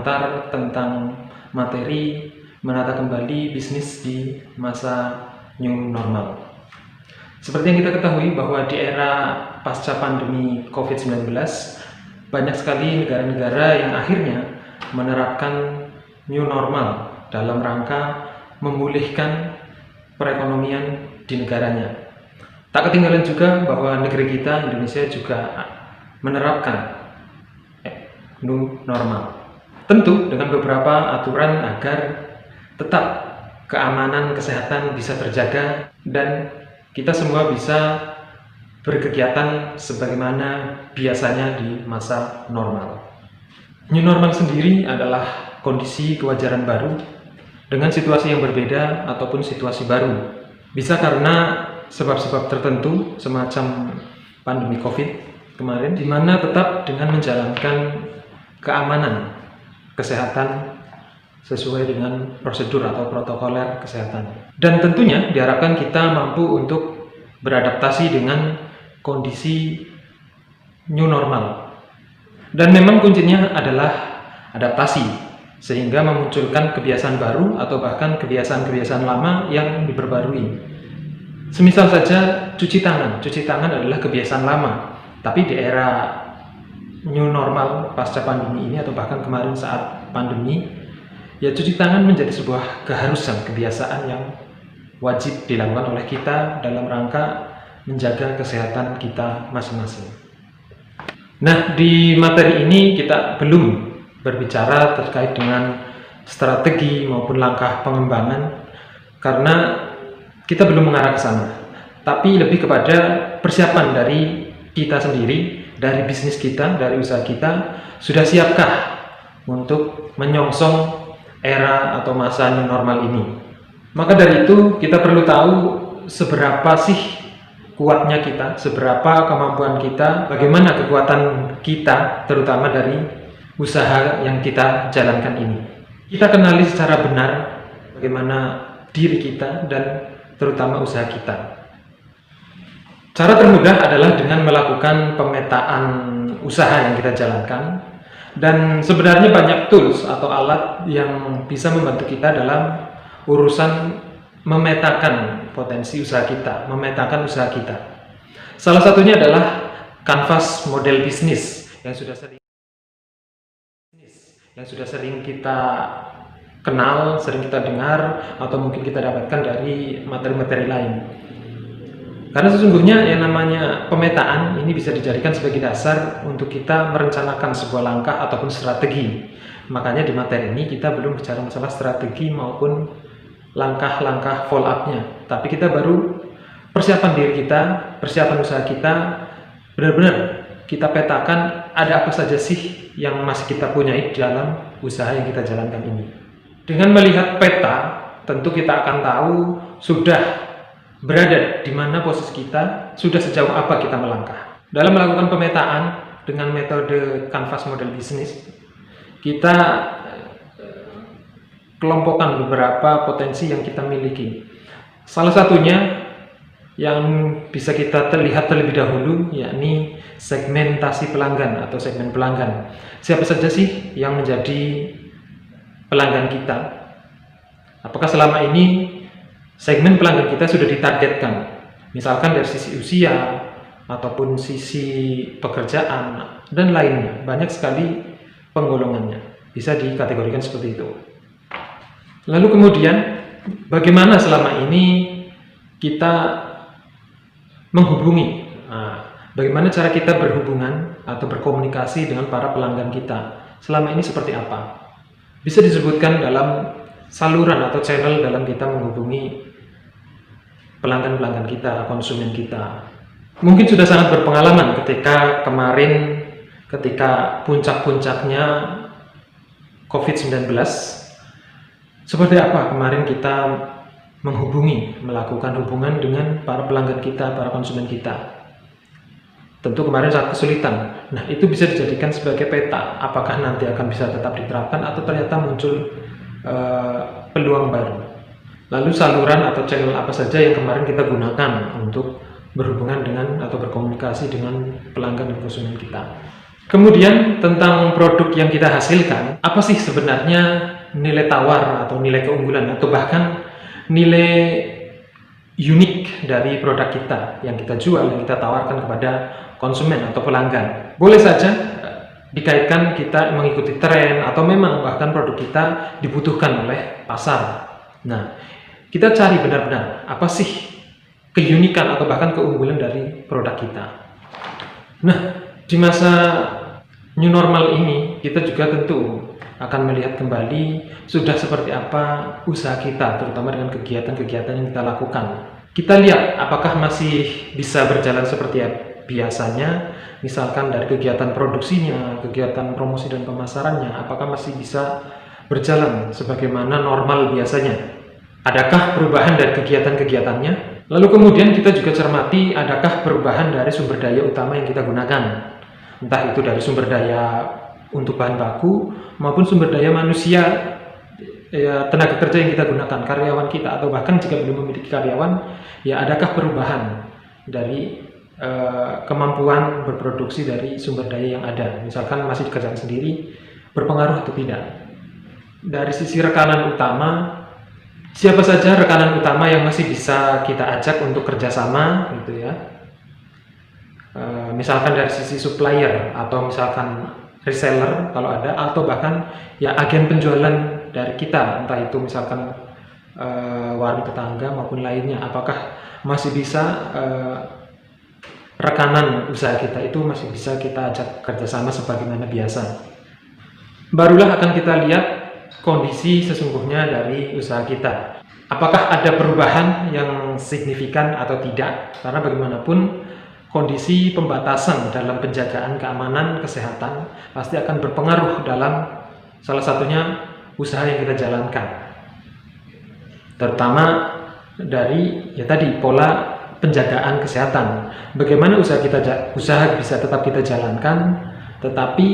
berkomentar tentang materi menata kembali bisnis di masa new normal. Seperti yang kita ketahui bahwa di era pasca pandemi COVID-19, banyak sekali negara-negara yang akhirnya menerapkan new normal dalam rangka memulihkan perekonomian di negaranya. Tak ketinggalan juga bahwa negeri kita, Indonesia, juga menerapkan new normal. Tentu dengan beberapa aturan agar tetap keamanan kesehatan bisa terjaga dan kita semua bisa berkegiatan sebagaimana biasanya di masa normal. New normal sendiri adalah kondisi kewajaran baru dengan situasi yang berbeda ataupun situasi baru. Bisa karena sebab-sebab tertentu semacam pandemi COVID kemarin, di mana tetap dengan menjalankan keamanan kesehatan sesuai dengan prosedur atau protokoler kesehatan. Dan tentunya diharapkan kita mampu untuk beradaptasi dengan kondisi new normal. Dan memang kuncinya adalah adaptasi, sehingga memunculkan kebiasaan baru atau bahkan kebiasaan-kebiasaan lama yang diperbarui. Semisal saja cuci tangan. Cuci tangan adalah kebiasaan lama, tapi di era new normal pasca pandemi ini atau bahkan kemarin saat pandemi, ya cuci tangan menjadi sebuah keharusan, kebiasaan yang wajib dilakukan oleh kita dalam rangka menjaga kesehatan kita masing-masing. Nah, di materi ini kita belum berbicara terkait dengan strategi maupun langkah pengembangan karena kita belum mengarah ke sana. Tapi lebih kepada persiapan dari kita sendiri, dari bisnis kita, dari usaha kita, sudah siapkah untuk menyongsong era atau masa new normal ini. Maka dari itu kita perlu tahu seberapa sih kuatnya kita, seberapa kemampuan kita, bagaimana kekuatan kita terutama dari usaha yang kita jalankan ini. Kita kenali secara benar bagaimana diri kita dan terutama usaha kita. Cara termudah adalah dengan melakukan pemetaan usaha yang kita jalankan. Dan sebenarnya banyak tools atau alat yang bisa membantu kita dalam urusan memetakan potensi usaha kita, memetakan usaha kita. Salah satunya adalah Canvas model bisnis yang sudah sering kita kenal, sering kita dengar, atau mungkin kita dapatkan dari materi-materi lain. Karena sesungguhnya yang namanya pemetaan ini bisa dijadikan sebagai dasar untuk kita merencanakan sebuah langkah ataupun strategi. Makanya di materi ini kita belum bicara masalah strategi maupun langkah-langkah follow up-nya. Tapi kita baru persiapan diri kita, persiapan usaha kita, benar-benar kita petakan ada apa saja sih yang masih kita punyai dalam usaha yang kita jalankan ini. Dengan melihat peta, tentu kita akan tahu sudah berada di mana posisi kita, sudah sejauh apa kita melangkah. Dalam melakukan pemetaan dengan metode Canvas model bisnis, kita kelompokkan beberapa potensi yang kita miliki. Salah satunya yang bisa kita lihat terlebih dahulu, yakni segmentasi pelanggan atau segmen pelanggan. Siapa saja sih yang menjadi pelanggan kita? Apakah selama ini segmen pelanggan kita sudah ditargetkan, misalkan dari sisi usia ataupun sisi pekerjaan dan lainnya. Banyak sekali penggolongannya, bisa dikategorikan seperti itu. Lalu kemudian bagaimana selama ini kita menghubungi, bagaimana cara kita berhubungan atau berkomunikasi dengan para pelanggan kita selama ini seperti apa? Bisa disebutkan dalam saluran atau channel dalam kita menghubungi pelanggan-pelanggan kita, konsumen kita. Mungkin sudah sangat berpengalaman ketika kemarin, ketika puncak-puncaknya COVID-19, seperti apa kemarin kita menghubungi, melakukan hubungan dengan para pelanggan kita, para konsumen kita. Tentu kemarin sangat kesulitan. Nah, itu bisa dijadikan sebagai peta, apakah nanti akan bisa tetap diterapkan atau ternyata muncul peluang baru. Lalu saluran atau channel apa saja yang kemarin kita gunakan untuk berhubungan dengan atau berkomunikasi dengan pelanggan dan konsumen kita. Kemudian tentang produk yang kita hasilkan, apa sih sebenarnya nilai tawar atau nilai keunggulan atau bahkan nilai unik dari produk kita yang kita jual, yang kita tawarkan kepada konsumen atau pelanggan. Boleh saja dikaitkan kita mengikuti tren atau memang bahkan produk kita dibutuhkan oleh pasar. Nah, kita cari benar-benar apa sih keunikan atau bahkan keunggulan dari produk kita. Nah, di masa new normal ini kita juga tentu akan melihat kembali sudah seperti apa usaha kita, terutama dengan kegiatan-kegiatan yang kita lakukan. Kita lihat apakah masih bisa berjalan seperti biasanya, misalkan dari kegiatan produksinya, kegiatan promosi dan pemasarannya, apakah masih bisa berjalan sebagaimana normal biasanya. Adakah perubahan dari kegiatan-kegiatannya? Lalu kemudian kita juga cermati adakah perubahan dari sumber daya utama yang kita gunakan. Entah itu dari sumber daya untuk bahan baku maupun sumber daya manusia, tenaga kerja yang kita gunakan, karyawan kita, atau bahkan jika belum memiliki karyawan, ya adakah perubahan dari kemampuan berproduksi dari sumber daya yang ada. Misalkan masih dikerjakan sendiri, berpengaruh atau tidak. Dari sisi rekanan utama, siapa saja rekanan utama yang masih bisa kita ajak untuk kerjasama gitu ya. Misalkan dari sisi supplier atau misalkan reseller kalau ada, atau bahkan ya agen penjualan dari kita, entah itu misalkan warung tetangga maupun lainnya, apakah masih bisa rekanan usaha kita itu masih bisa kita ajak kerjasama sebagaimana biasa. Barulah akan kita lihat kondisi sesungguhnya dari usaha kita. Apakah ada perubahan yang signifikan atau tidak? Karena bagaimanapun kondisi pembatasan dalam penjagaan keamanan kesehatan pasti akan berpengaruh dalam salah satunya usaha yang kita jalankan. Terutama dari ya tadi pola penjagaan kesehatan. Bagaimana usaha bisa tetap kita jalankan, tetapi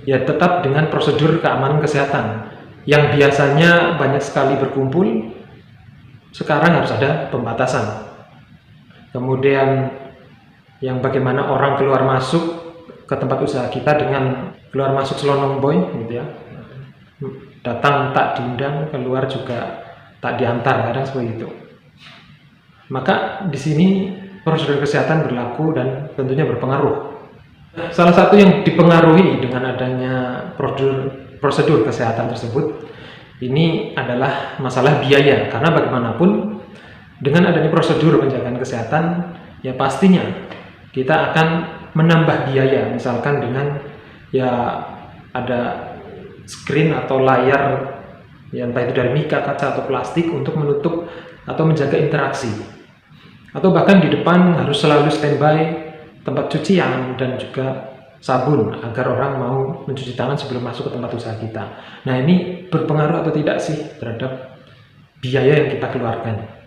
ya tetap dengan prosedur keamanan kesehatan yang biasanya banyak sekali berkumpul, sekarang harus ada pembatasan. Kemudian yang bagaimana orang keluar masuk ke tempat usaha kita dengan keluar masuk selonong boy gitu ya, datang tak diundang, keluar juga tak diantar, kadang seperti itu. Maka di sini prosedur kesehatan berlaku dan tentunya berpengaruh. Salah satu yang dipengaruhi dengan adanya prosedur kesehatan tersebut ini adalah masalah biaya, karena bagaimanapun dengan adanya prosedur penjagaan kesehatan ya pastinya kita akan menambah biaya, misalkan dengan ya ada screen atau layar ya entah itu dari mika, kaca atau plastik untuk menutup atau menjaga interaksi, atau bahkan di depan harus selalu standby tempat cucian dan juga sabun agar orang mau mencuci tangan sebelum masuk ke tempat usaha kita. Nah, ini berpengaruh atau tidak sih terhadap biaya yang kita keluarkan?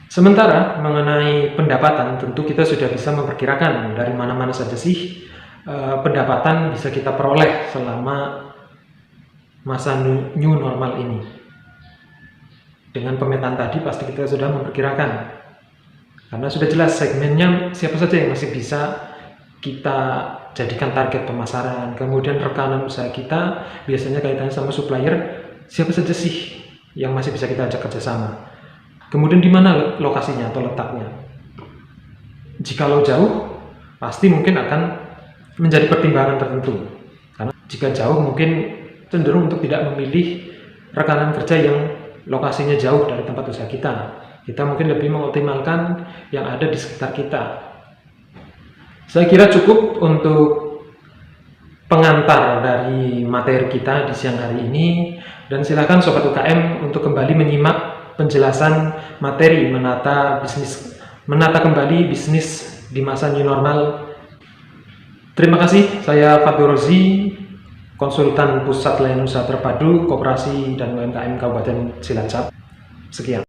Sementara mengenai pendapatan, tentu kita sudah bisa memperkirakan dari mana-mana saja sih pendapatan bisa kita peroleh selama masa new normal ini. Dengan pemetaan tadi pasti kita sudah memperkirakan, karena sudah jelas segmennya siapa saja yang masih bisa kita jadikan target pemasaran. Kemudian rekanan usaha kita biasanya kaitannya sama supplier, siapa saja sih yang masih bisa kita ajak kerjasama. Kemudian di mana lokasinya atau letaknya. Jikalau jauh, pasti mungkin akan menjadi pertimbangan tertentu. Karena jika jauh mungkin cenderung untuk tidak memilih rekanan kerja yang lokasinya jauh dari tempat usaha kita. Kita mungkin lebih mengoptimalkan yang ada di sekitar kita. Saya kira cukup untuk pengantar dari materi kita di siang hari ini, dan silakan Sobat UKM untuk kembali menyimak penjelasan materi menata kembali bisnis di masa new normal. Terima kasih, saya Fatur Rozi, konsultan Pusat Layanan Usaha Terpadu Koperasi dan UMKM Kabupaten Cilacap. Sekian.